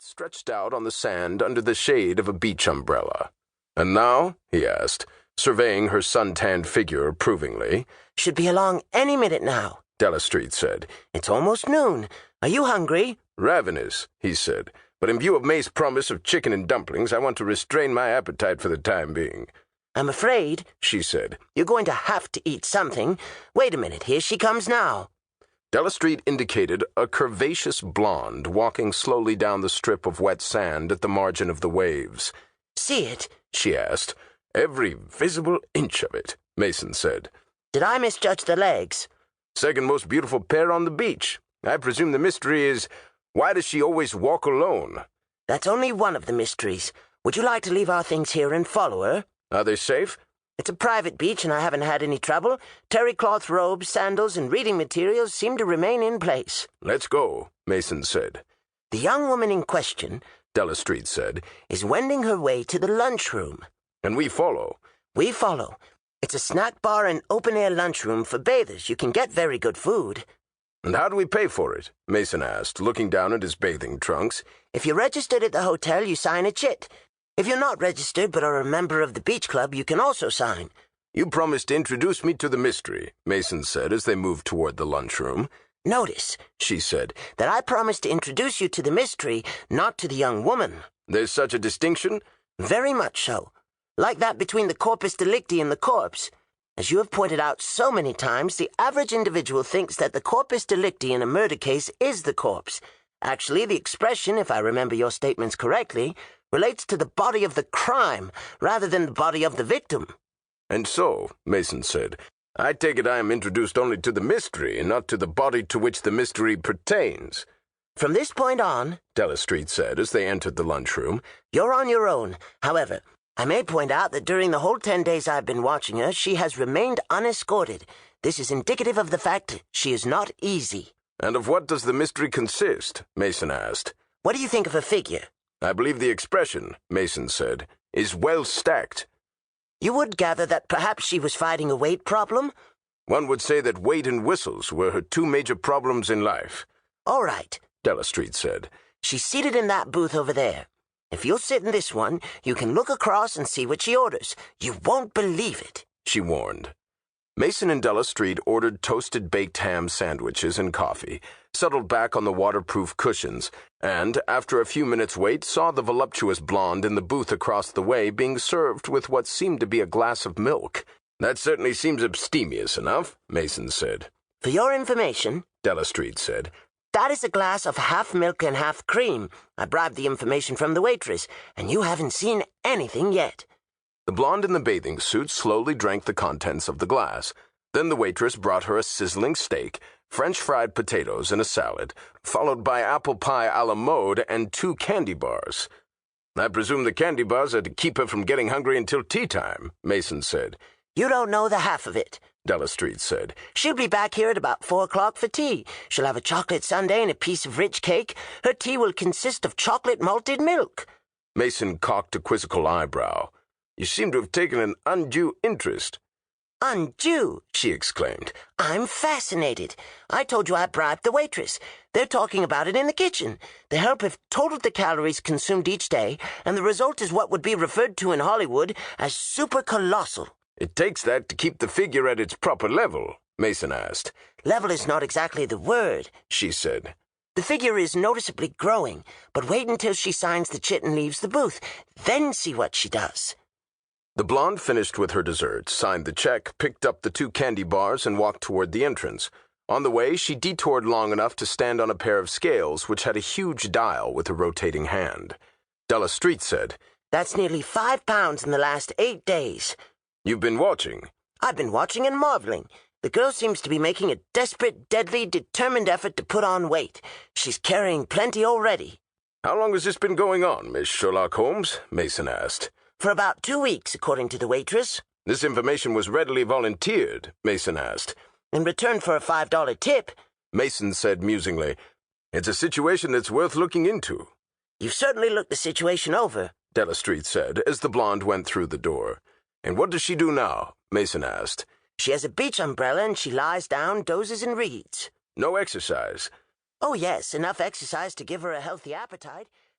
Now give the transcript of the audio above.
Street stretched out on the sand under the shade of a beach umbrella. "And now?" he asked, surveying her sun-tanned figure approvingly. "Should be along any minute now," Della Street said. "It's almost noon. Are you hungry?" "Ravenous," he said, "but in view of May's promise of chicken and dumplings, I want to restrain my appetite for the time being." "I'm afraid," she said, "you're going to have to eat something. Wait a minute, here she comes now." Della Street indicated a curvaceous blonde walking slowly down the strip of wet sand at the margin of the waves. "See it?" she asked. "Every visible inch of it," Mason said. "Did I misjudge the legs?" "Second most beautiful pair on the beach. I presume the mystery is, why does she always walk alone?" "That's only one of the mysteries. Would you like to leave our things here and follow her?" "Are they safe?" "It's a private beach and I haven't had any trouble. Terry cloth robes, sandals, and reading materials seem to remain in place." "Let's go," Mason said. "The young woman in question," Della Street said, "is wending her way to the lunchroom." "And we follow." "We follow. It's a snack bar and open-air lunchroom for bathers. You can get very good food." "And how do we pay for it?" Mason asked, looking down at his bathing trunks. "If you're registered at the hotel, you sign a chit. If you're not registered but are a member of the beach club, you can also sign." "You promised to introduce me to the mystery," Mason said as they moved toward the lunchroom. "Notice," she said, "that I promised to introduce you to the mystery, not to the young woman." "There's such a distinction?" "Very much so. Like that between the corpus delicti and the corpse. As you have pointed out so many times, the average individual thinks that the corpus delicti in a murder case is the corpse. Actually, the expression, if I remember your statements correctly, relates to the body of the crime rather than the body of the victim." "And so," Mason said, "I take it I am introduced only to the mystery and not to the body to which the mystery pertains." "From this point on," Della Street said as they entered the lunchroom, "you're on your own. However, I may point out that during the whole 10 days I've been watching her, she has remained unescorted. This is indicative of the fact she is not easy." "And of what does the mystery consist?" Mason asked. "What do you think of her figure?" "I believe the expression," Mason said, "is well stacked." "You would gather that perhaps she was fighting a weight problem?" "One would say that weight and whistles were her two major problems in life." "All right," Della Street said. "She's seated in that booth over there. If you'll sit in this one, you can look across and see what she orders. You won't believe it," she warned. Mason and Della Street ordered toasted baked ham sandwiches and coffee, settled back on the waterproof cushions, and, after a few minutes' wait, saw the voluptuous blonde in the booth across the way being served with what seemed to be a glass of milk. "That certainly seems abstemious enough," Mason said. "For your information," Della Street said, "that is a glass of half milk and half cream. I bribed the information from the waitress, and you haven't seen anything yet." The blonde in the bathing suit slowly drank the contents of the glass. Then the waitress brought her a sizzling steak, French fried potatoes, and a salad, followed by apple pie a la mode and 2 candy bars. "I presume the candy bars are to keep her from getting hungry until tea time," Mason said. "You don't know the half of it," Della Street said. "She'll be back here at about 4 o'clock for tea. She'll have a chocolate sundae and a piece of rich cake. Her tea will consist of chocolate malted milk." Mason cocked a quizzical eyebrow. "You seem to have taken an undue interest." "Undue!" she exclaimed. "I'm fascinated. I told you I bribed the waitress. They're talking about it in the kitchen. The help have totaled the calories consumed each day, and the result is what would be referred to in Hollywood as super colossal." "It takes that to keep the figure at its proper level?" Mason asked. "Level is not exactly the word," she said. "The figure is noticeably growing, but wait until she signs the chit and leaves the booth. Then see what she does." The blonde finished with her dessert, signed the check, picked up the 2 candy bars, and walked toward the entrance. On the way, she detoured long enough to stand on a pair of scales which had a huge dial with a rotating hand. Della Street said, "That's nearly 5 pounds in the last 8 days. "You've been watching?" "I've been watching and marveling. The girl seems to be making a desperate, deadly, determined effort to put on weight. She's carrying plenty already." "How long has this been going on, Miss Sherlock Holmes?" Mason asked. "For about 2 weeks, according to the waitress." "This information was readily volunteered?" Mason asked. "In return for a $5 tip." Mason said musingly, "It's a situation that's worth looking into." "You've certainly looked the situation over," Della Street said as the blonde went through the door. "And what does she do now?" Mason asked. "She has a beach umbrella and she lies down, dozes and reads." "No exercise?" "Oh, yes, enough exercise to give her a healthy appetite.